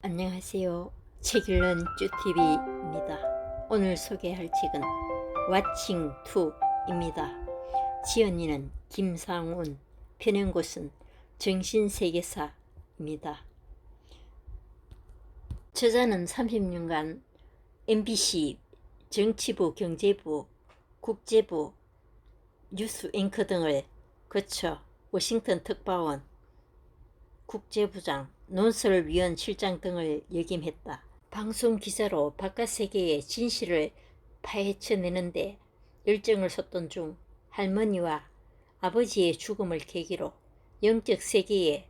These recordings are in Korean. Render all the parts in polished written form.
안녕하세요. 책 읽는 쭈TV입니다. 오늘 소개할 책은 왓칭 2입니다. 지연이는 김상훈, 펴낸 곳은 정신세계사입니다. 저자는 30년간 MBC, 정치부, 경제부, 국제부, 뉴스 앵커 등을 거쳐 워싱턴 특파원, 국제부장, 논설위원 실장 등을 역임했다. 방송기자로 바깥 세계의 진실을 파헤쳐내는데 열정을 쏟던 중 할머니와 아버지의 죽음을 계기로 영적 세계의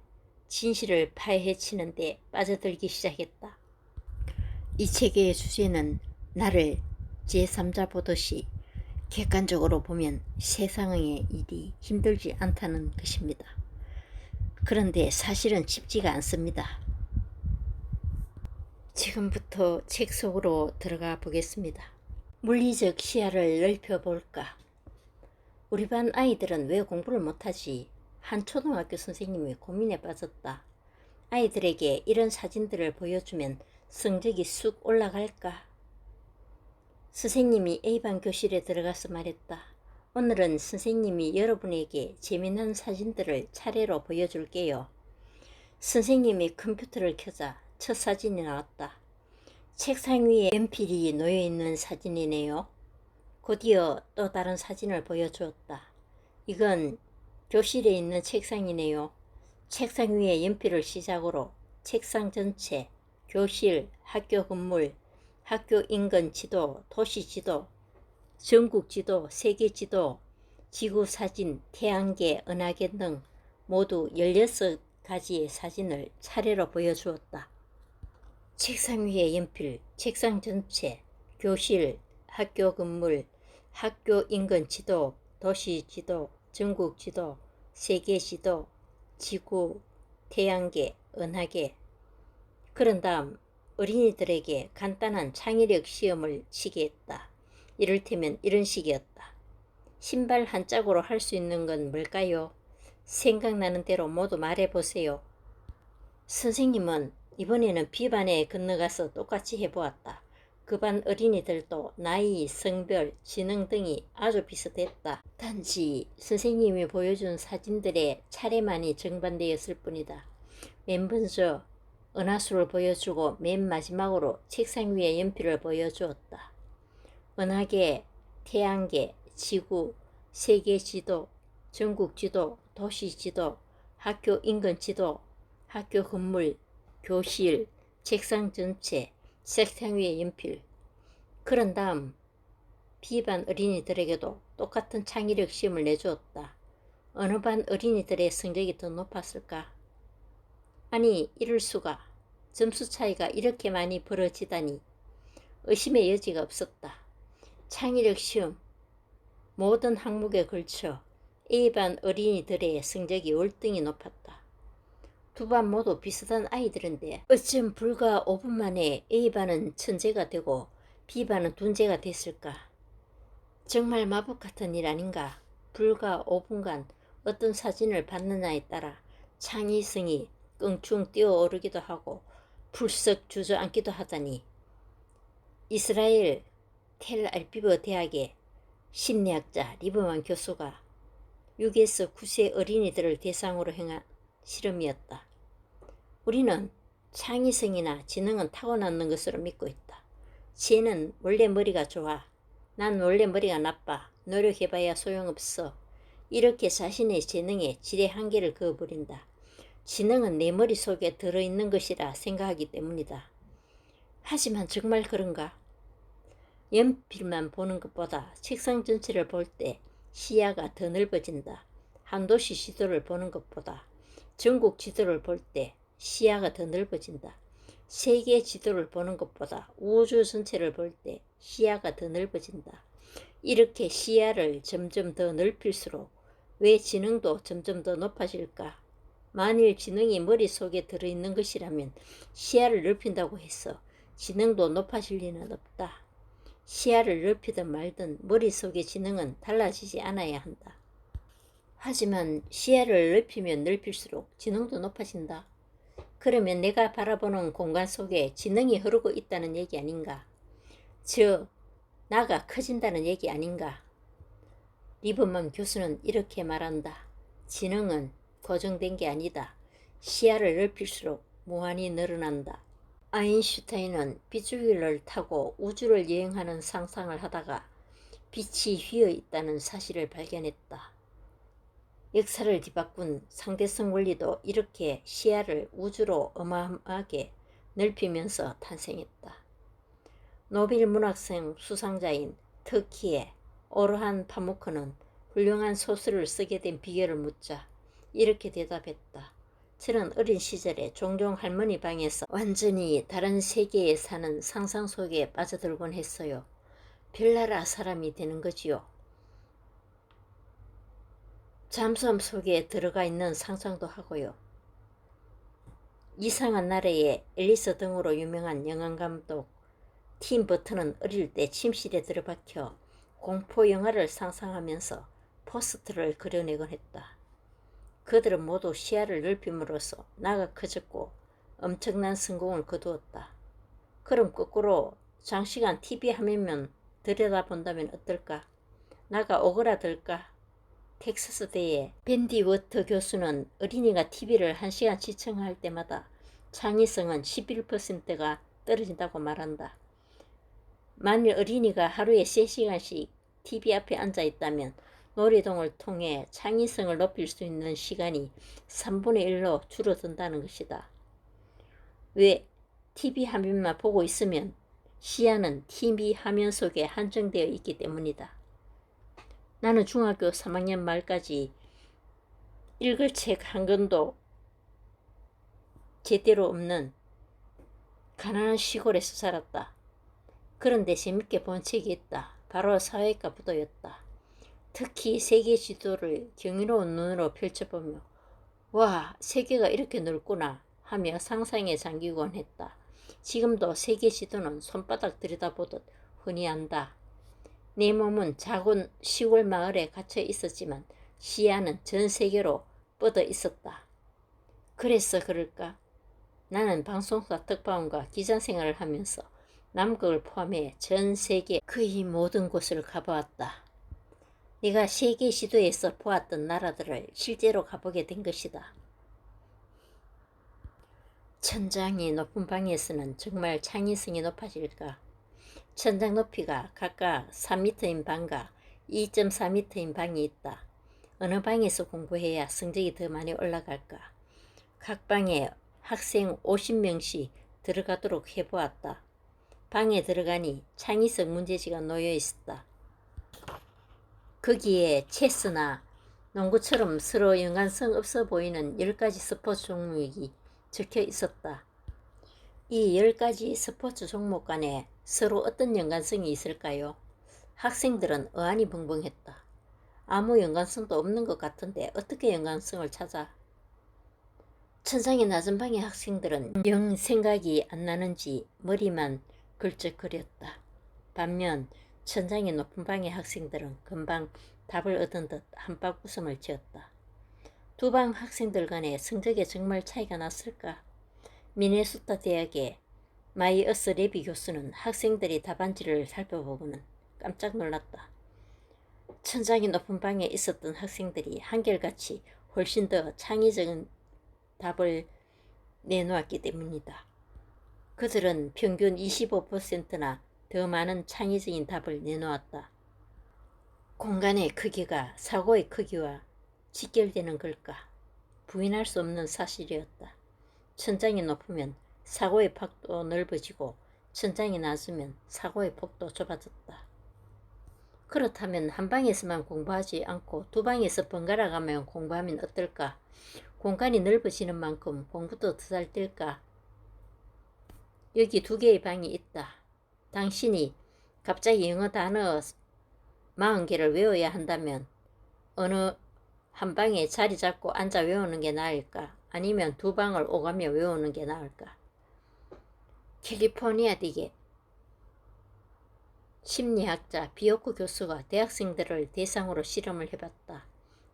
진실을 파헤치는데 빠져들기 시작했다. 이 책의 주제는 나를 제3자 보듯이 객관적으로 보면 세상의 일이 힘들지 않다는 것입니다. 그런데 사실은 쉽지가 않습니다. 지금부터 책 속으로 들어가 보겠습니다. 물리적 시야를 넓혀볼까? 우리 반 아이들은 왜 공부를 못하지? 한 초등학교 선생님이 고민에 빠졌다. 아이들에게 이런 사진들을 보여주면 성적이 쑥 올라갈까? 선생님이 A반 교실에 들어가서 말했다. 오늘은 선생님이 여러분에게 재미난 사진들을 차례로 보여줄게요. 선생님이 컴퓨터를 켜자 첫 사진이 나왔다. 책상 위에 연필이 놓여있는 사진이네요. 곧이어 또 다른 사진을 보여주었다. 이건 교실에 있는 책상이네요. 책상 위에 연필을 시작으로 책상 전체, 교실, 학교 건물, 학교 인근 지도, 도시 지도, 전국 지도, 세계 지도, 지구 사진, 태양계, 은하계 등 모두 16가지의 사진을 차례로 보여주었다. 책상 위에 연필, 책상 전체, 교실, 학교 건물, 학교 인근 지도, 도시 지도, 전국 지도, 세계 지도, 지구, 태양계, 은하계. 그런 다음 어린이들에게 간단한 창의력 시험을 치게 했다. 이를테면 이런 식이었다. 신발 한 짝으로 할 수 있는 건 뭘까요? 생각나는 대로 모두 말해보세요. 선생님은 이번에는 B반에 건너가서 똑같이 해보았다. 그 반 어린이들도 나이, 성별, 지능 등이 아주 비슷했다. 단지 선생님이 보여준 사진들의 차례만이 정반대였을 뿐이다. 맨 먼저 은하수를 보여주고 맨 마지막으로 책상 위에 연필을 보여주었다. 은하계, 태양계, 지구, 세계 지도, 전국 지도, 도시 지도, 학교 인근 지도, 학교 건물, 교실, 책상 전체, 책상 위에 연필. 그런 다음 B반 어린이들에게도 똑같은 창의력 시험을 내주었다. 어느 반 어린이들의 성적이 더 높았을까? 아니, 이럴 수가. 점수 차이가 이렇게 많이 벌어지다니. 의심의 여지가 없었다. 창의력 시험, 모든 항목에 걸쳐 A반 어린이들의 성적이 월등히 높았다. 두 반 모두 비슷한 아이들인데 어쩜 불과 5분 만에 A반은 천재가 되고 B반은 둔재가 됐을까? 정말 마법 같은 일 아닌가? 불과 5분간 어떤 사진을 받느냐에 따라 창의성이 껑충 뛰어오르기도 하고 불썩 주저앉기도 하다니. 이스라엘 텔아비브 대학의 심리학자 리버만 교수가 6에서 9세 어린이들을 대상으로 행한 실험이었다. 우리는 창의성이나 지능은 타고나는 것으로 믿고 있다. 쟤는 원래 머리가 좋아. 난 원래 머리가 나빠. 노력해봐야 소용없어. 이렇게 자신의 재능에 지레 한계를 그어버린다. 지능은 내 머릿속에 들어있는 것이라 생각하기 때문이다. 하지만 정말 그런가? 연필만 보는 것보다 책상 전체를 볼 때 시야가 더 넓어진다. 한 도시 지도를 보는 것보다 전국 지도를 볼 때 시야가 더 넓어진다. 세계 지도를 보는 것보다 우주 전체를 볼 때 시야가 더 넓어진다. 이렇게 시야를 점점 더 넓힐수록 왜 지능도 점점 더 높아질까? 만일 지능이 머릿속에 들어있는 것이라면 시야를 넓힌다고 해서 지능도 높아질 리는 없다. 시야를 넓히든 말든 머릿속의 지능은 달라지지 않아야 한다. 하지만 시야를 넓히면 넓힐수록 지능도 높아진다. 그러면 내가 바라보는 공간 속에 지능이 흐르고 있다는 얘기 아닌가? 즉, 나가 커진다는 얘기 아닌가? 리브먼 교수는 이렇게 말한다. 지능은 고정된 게 아니다. 시야를 넓힐수록 무한히 늘어난다. 아인슈타인은 빗줄기를 타고 우주를 여행하는 상상을 하다가 빛이 휘어 있다는 사실을 발견했다. 역사를 뒤바꾼 상대성 원리도 이렇게 시야를 우주로 어마어마하게 넓히면서 탄생했다. 노벨 문학상 수상자인 터키의 오르한 파무크는 훌륭한 소설을 쓰게 된 비결을 묻자 이렇게 대답했다. 저는 어린 시절에 종종 할머니 방에서 완전히 다른 세계에 사는 상상 속에 빠져들곤 했어요. 별나라 사람이 되는 거지요. 잠수함 속에 들어가 있는 상상도 하고요. 이상한 나라의 앨리스 등으로 유명한 영화감독 팀 버튼은 어릴 때 침실에 들어박혀 공포 영화를 상상하면서 포스터를 그려내곤 했다. 그들은 모두 시야를 넓힘으로써 나가 커졌고 엄청난 성공을 거두었다. 그럼 거꾸로 장시간 TV 화면만 들여다본다면 어떨까? 나가 오그라들까? 텍사스대의 밴디 워터 교수는 어린이가 TV를 1시간 시청할 때마다 창의성은 11%가 떨어진다고 말한다. 만일 어린이가 하루에 3시간씩 TV 앞에 앉아 있다면 놀이동을 통해 창의성을 높일 수 있는 시간이 3분의 1로 줄어든다는 것이다. 왜? TV 화면만 보고 있으면 시야는 TV 화면 속에 한정되어 있기 때문이다. 나는 중학교 3학년 말까지 읽을 책 한 권도 제대로 없는 가난한 시골에서 살았다. 그런데 재밌게 본 책이 있다. 바로 사회과 부도였다. 특히 세계 지도를 경이로운 눈으로 펼쳐보며 와, 세계가 이렇게 넓구나 하며 상상에 잠기곤 했다. 지금도 세계 지도는 손바닥 들여다보듯 흔히 한다. 내 몸은 작은 시골 마을에 갇혀 있었지만 시야는 전 세계로 뻗어 있었다. 그래서 그럴까? 나는 방송사 특파원과 기자 생활을 하면서 남극을 포함해 전 세계 거의 모든 곳을 가보았다. 네가 세계 지도에서 보았던 나라들을 실제로 가보게 된 것이다. 천장이 높은 방에서는 정말 창의성이 높아질까? 천장 높이가 각각 3m인 방과 2.4m인 방이 있다. 어느 방에서 공부해야 성적이 더 많이 올라갈까? 각 방에 학생 50명씩 들어가도록 해보았다. 방에 들어가니 창의성 문제지가 놓여 있었다. 거기에 체스나 농구처럼 서로 연관성 없어 보이는 10가지 스포츠 종목이 적혀 있었다. 이 10가지 스포츠 종목 간에 서로 어떤 연관성이 있을까요? 학생들은 어안이 벙벙했다. 아무 연관성도 없는 것 같은데 어떻게 연관성을 찾아? 천장이 낮은 방의 학생들은 영 생각이 안 나는지 머리만 걸쩍거렸다. 반면 천장이 높은 방의 학생들은 금방 답을 얻은 듯 한박 웃음을 지었다. 두 방 학생들 간의 성적에 정말 차이가 났을까? 미네소타 대학의 마이어스 레비 교수는 학생들이 답안지를 살펴보고는 깜짝 놀랐다. 천장이 높은 방에 있었던 학생들이 한결같이 훨씬 더 창의적인 답을 내놓았기 때문이다. 그들은 평균 25%나 더 많은 창의적인 답을 내놓았다. 공간의 크기가 사고의 크기와 직결되는 걸까? 부인할 수 없는 사실이었다. 천장이 높으면 사고의 폭도 넓어지고 천장이 낮으면 사고의 폭도 좁아졌다. 그렇다면 한 방에서만 공부하지 않고 두 방에서 번갈아 가며 공부하면 어떨까? 공간이 넓어지는 만큼 공부도 더 잘 될까? 여기 2개의 방이 있다. 당신이 갑자기 영어 단어 40개를 외워야 한다면 어느 한 방에 자리 잡고 앉아 외우는 게 나을까? 아니면 두 방을 오가며 외우는 게 나을까? 캘리포니아 대学심리학자 비오크 교수가 대학생들을 대상으로 실험을 해봤다.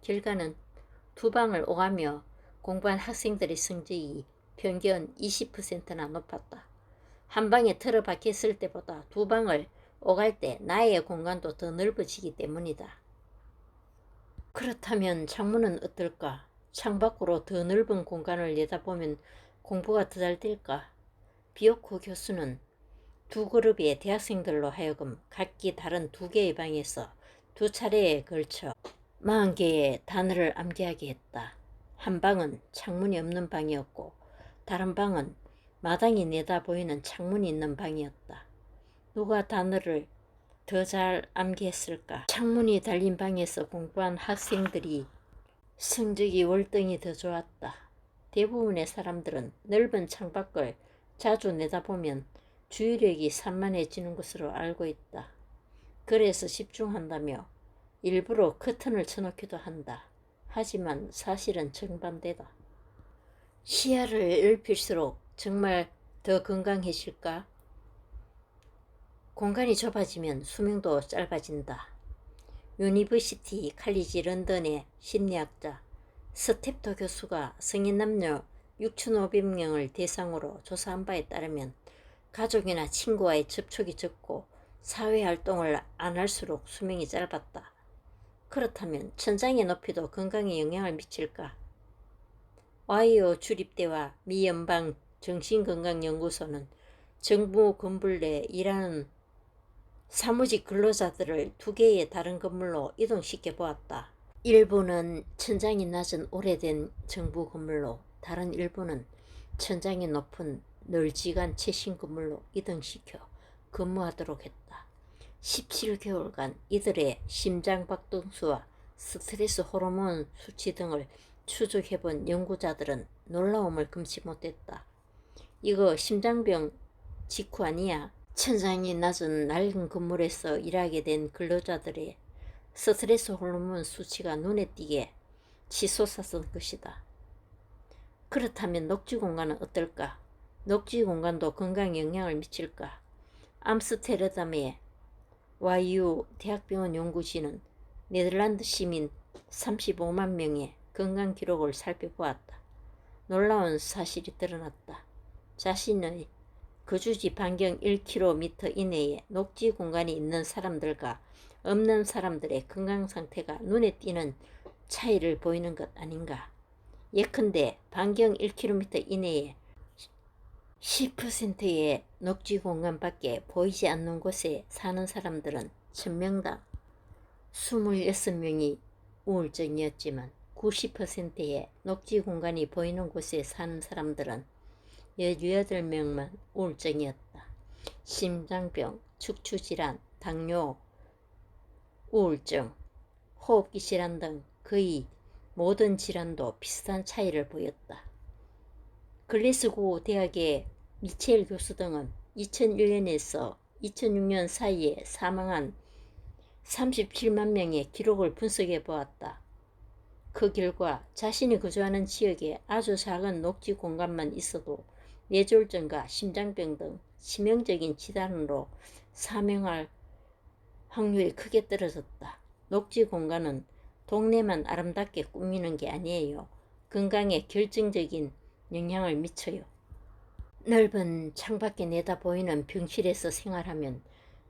결과는 두 방을 오가며 공부한 학생들의 성적이 평균 20%나 높았다. 한 방에 틀어박혔을 때보다 두 방을 오갈 때 나의 공간도 더 넓어지기 때문이다. 그렇다면 창문은 어떨까? 창밖으로 더 넓은 공간을 내다보면 공부가 더 잘 될까? 비오코 교수는 두 그룹의 대학생들로 하여금 각기 다른 두 개의 방에서 두 차례에 걸쳐 40개의 단어를 암기하게 했다. 한 방은 창문이 없는 방이었고 다른 방은 마당이 내다보이는 창문이 있는 방이었다. 누가 단어를 더 잘 암기했을까? 창문이 달린 방에서 공부한 학생들이 성적이 월등히 더 좋았다. 대부분의 사람들은 넓은 창밖을 자주 내다보면 주의력이 산만해지는 것으로 알고 있다. 그래서 집중한다며 일부러 커튼을 쳐놓기도 한다. 하지만 사실은 정반대다. 시야를 넓힐수록 정말 더 건강해질까? 공간이 좁아지면 수명도 짧아진다. 유니버시티 칼리지 런던의 심리학자 스텝토 교수가 성인 남녀 6,500명을 대상으로 조사한 바에 따르면 가족이나 친구와의 접촉이 적고 사회활동을 안 할수록 수명이 짧았다. 그렇다면 천장의 높이도 건강에 영향을 미칠까? 와이오 주립대와 미 연방 정신건강연구소는 정부 건물 내 일하는 사무직 근로자들을 두 개의 다른 건물로 이동시켜 보았다. 일부는 천장이 낮은 오래된 정부 건물로, 다른 일부는 천장이 높은 널찍한 최신 건물로 이동시켜 근무하도록 했다. 17개월간 이들의 심장박동수와 스트레스 호르몬 수치 등을 추적해본 연구자들은 놀라움을 금치 못했다. 이거 심장병 직후 아니야? 천장이 낮은 낡은 건물에서 일하게 된 근로자들의 스트레스 호르몬 수치가 눈에 띄게 치솟았던 것이다. 그렇다면 녹지 공간은 어떨까? 녹지 공간도 건강에 영향을 미칠까? 암스테르담의 YU 대학병원 연구진은 네덜란드 시민 35만 명의 건강 기록을 살펴보았다. 놀라운 사실이 드러났다. 자신의 거주지 반경 1km 이내에 녹지 공간이 있는 사람들과 없는 사람들의 건강 상태가 눈에 띄는 차이를 보이는 것 아닌가. 예컨대 반경 1km 이내에 10%의 녹지 공간밖에 보이지 않는 곳에 사는 사람들은 1000명당 26명이 우울증이었지만 90%의 녹지 공간이 보이는 곳에 사는 사람들은 18명만 우울증이었다. 심장병, 척추질환, 당뇨, 우울증, 호흡기 질환 등 거의 모든 질환도 비슷한 차이를 보였다. 글래스고 대학의 미첼 교수 등은 2001년에서 2006년 사이에 사망한 37만 명의 기록을 분석해 보았다. 그 결과 자신이 거주하는 지역에 아주 작은 녹지 공간만 있어도 뇌졸중과 심장병 등 치명적인 질환으로 사망할 확률이 크게 떨어졌다. 녹지 공간은 동네만 아름답게 꾸미는 게 아니에요. 건강에 결정적인 영향을 미쳐요. 넓은 창밖에 내다보이는 병실에서 생활하면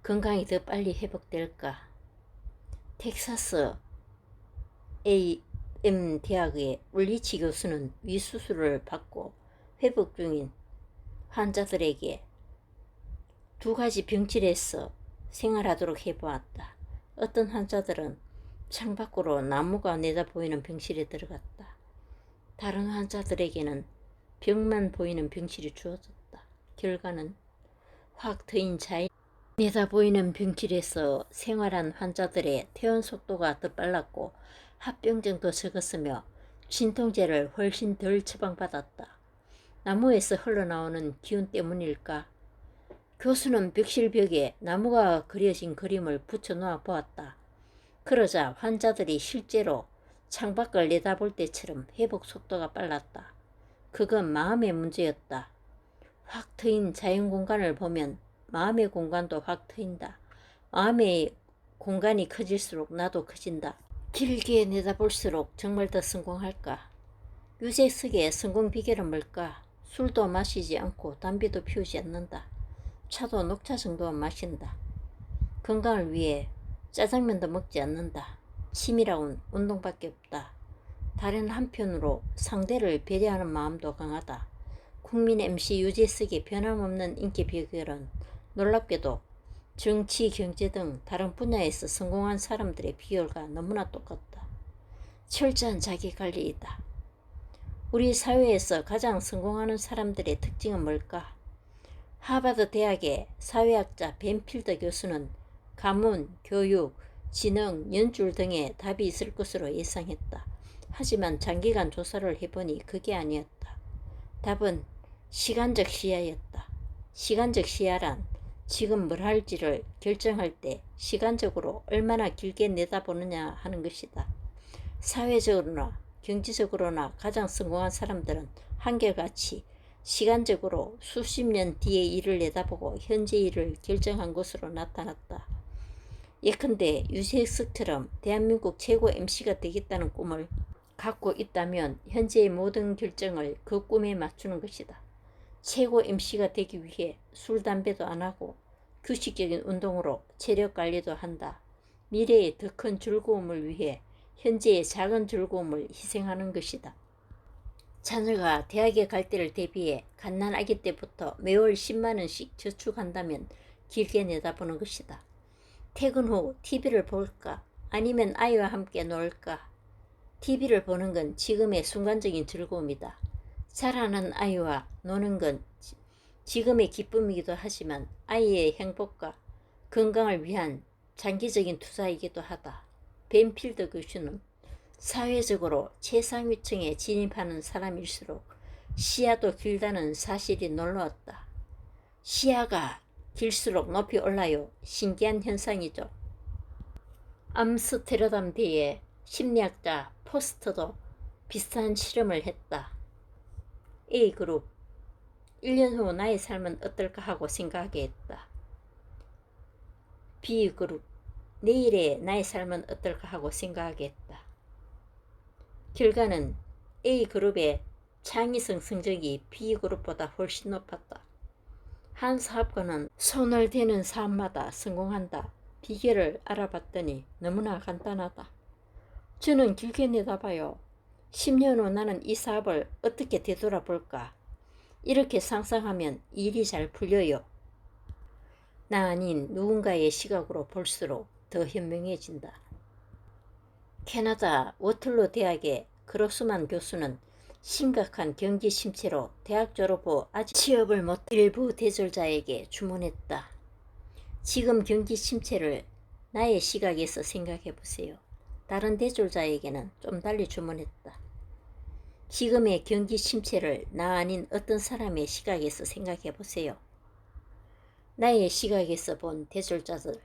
건강이 더 빨리 회복될까? 텍사스 AM 대학의 울리치 교수는 위수술을 받고 회복 중인 환자들에게 두 가지 병실에서 생활하도록 해보았다. 어떤 환자들은 창밖으로 나무가 내다보이는 병실에 들어갔다. 다른 환자들에게는 벽만 보이는 병실이 주어졌다. 결과는 확 트인 자연 내다보이는 병실에서 생활한 환자들의 퇴원 속도가 더 빨랐고 합병증도 적었으며 진통제를 훨씬 덜 처방받았다. 나무에서 흘러나오는 기운 때문일까? 교수는 벽실 벽에 나무가 그려진 그림을 붙여놓아 보았다. 그러자 환자들이 실제로 창밖을 내다볼 때처럼 회복 속도가 빨랐다. 그건 마음의 문제였다. 확 트인 자연공간을 보면 마음의 공간도 확 트인다. 마음의 공간이 커질수록 나도 커진다. 길게 내다볼수록 정말 더 성공할까? 유재석의 성공 비결은 뭘까? 술도 마시지 않고 담배도 피우지 않는다. 차도 녹차 정도만 마신다. 건강을 위해 짜장면도 먹지 않는다. 취미라곤 운동밖에 없다. 다른 한편으로 상대를 배려하는 마음도 강하다. 국민 MC 유재석의 변함없는 인기 비결은 놀랍게도 정치, 경제 등 다른 분야에서 성공한 사람들의 비결과 너무나 똑같다. 철저한 자기관리이다. 우리 사회에서 가장 성공하는 사람들의 특징은 뭘까? 하버드 대학의 사회학자 벤필더 교수는 가문, 교육, 지능, 연줄 등의 답이 있을 것으로 예상했다. 하지만 장기간 조사를 해보니 그게 아니었다. 답은 시간적 시야였다. 시간적 시야란 지금 뭘 할지를 결정할 때 시간적으로 얼마나 길게 내다보느냐 하는 것이다. 사회적으로나 경제적으로나 가장 성공한 사람들은 한결같이 시간적으로 수십 년 뒤의 일을 내다보고 현재 일을 결정한 것으로 나타났다. 예컨대 유재석처럼 대한민국 최고 MC가 되겠다는 꿈을 갖고 있다면 현재의 모든 결정을 그 꿈에 맞추는 것이다. 최고 MC가 되기 위해 술, 담배도 안 하고 규칙적인 운동으로 체력 관리도 한다. 미래의 더 큰 즐거움을 위해 현재의 작은 즐거움을 희생하는 것이다. 자녀가 대학에 갈 때를 대비해 갓난아기 때부터 매월 10만 원씩 저축한다면 길게 내다보는 것이다. 퇴근 후 TV를 볼까? 아니면 아이와 함께 놀까? TV를 보는 건 지금의 순간적인 즐거움이다. 자라는 아이와 노는 건 지금의 기쁨이기도 하지만 아이의 행복과 건강을 위한 장기적인 투자이기도 하다. 벤필더 교수는 사회적으로 최상위층에 진입하는 사람일수록 시야도 길다는 사실이 놀라웠다. 시야가 길수록 높이 올라요. 신기한 현상이죠. 암스테르담대의 심리학자 포스터도 비슷한 실험을 했다. A그룹 1년 후 나의 삶은 어떨까 하고 생각하게 했다. B그룹 내일의 나의 삶은 어떨까 하고 생각하게 했다. 결과는 A그룹의 창의성 성적이 B그룹보다 훨씬 높았다. 한 사업가는 손을 대는 사업마다 성공한다. 비결을 알아봤더니 너무나 간단하다. 저는 길게 내다봐요. 10년 후 나는 이 사업을 어떻게 되돌아볼까? 이렇게 상상하면 일이 잘 풀려요. 나 아닌 누군가의 시각으로 볼수록 더 현명해진다. 캐나다 워틀로 대학의 그로스만 교수는 심각한 경기 침체로 대학 졸업 후 아직 취업을 못 일부 대졸자에게 주문했다. 지금 경기 침체를 나의 시각에서 생각해 보세요. 다른 대졸자에게는 좀 달리 주문했다. 지금의 경기 침체를 나 아닌 어떤 사람의 시각에서 생각해 보세요. 나의 시각에서 본 대졸자들.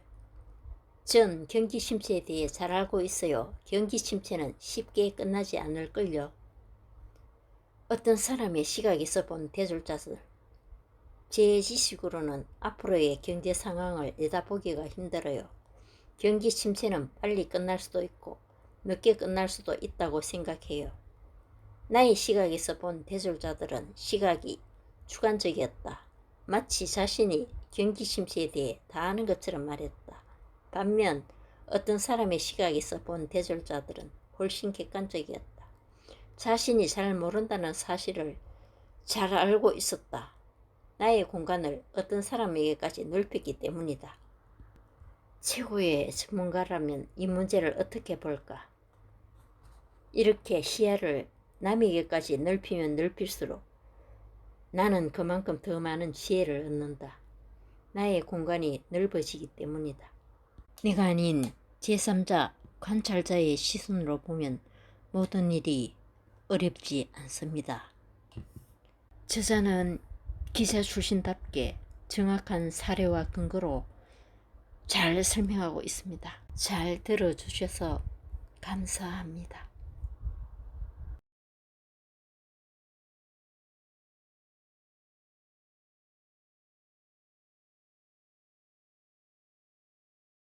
전 경기 침체에 대해 잘 알고 있어요. 경기 침체는 쉽게 끝나지 않을걸요. 어떤 사람의 시각에서 본 대졸자들. 제 지식으로는 앞으로의 경제 상황을 내다보기가 힘들어요. 경기 침체는 빨리 끝날 수도 있고 늦게 끝날 수도 있다고 생각해요. 나의 시각에서 본 대졸자들은 시각이 주관적이었다. 마치 자신이 경기 침체에 대해 다 아는 것처럼 말했다. 반면 어떤 사람의 시각에서 본 대졸자들은 훨씬 객관적이었다. 자신이 잘 모른다는 사실을 잘 알고 있었다. 나의 공간을 어떤 사람에게까지 넓혔기 때문이다. 최고의 전문가라면 이 문제를 어떻게 볼까? 이렇게 시야를 남에게까지 넓히면 넓힐수록 나는 그만큼 더 많은 지혜를 얻는다. 나의 공간이 넓어지기 때문이다. 내가 아닌 제3자 관찰자의 시선으로 보면 모든 일이 어렵지 않습니다. 저자는 기자 출신답게 정확한 사례와 근거로 잘 설명하고 있습니다. 잘 들어주셔서 감사합니다.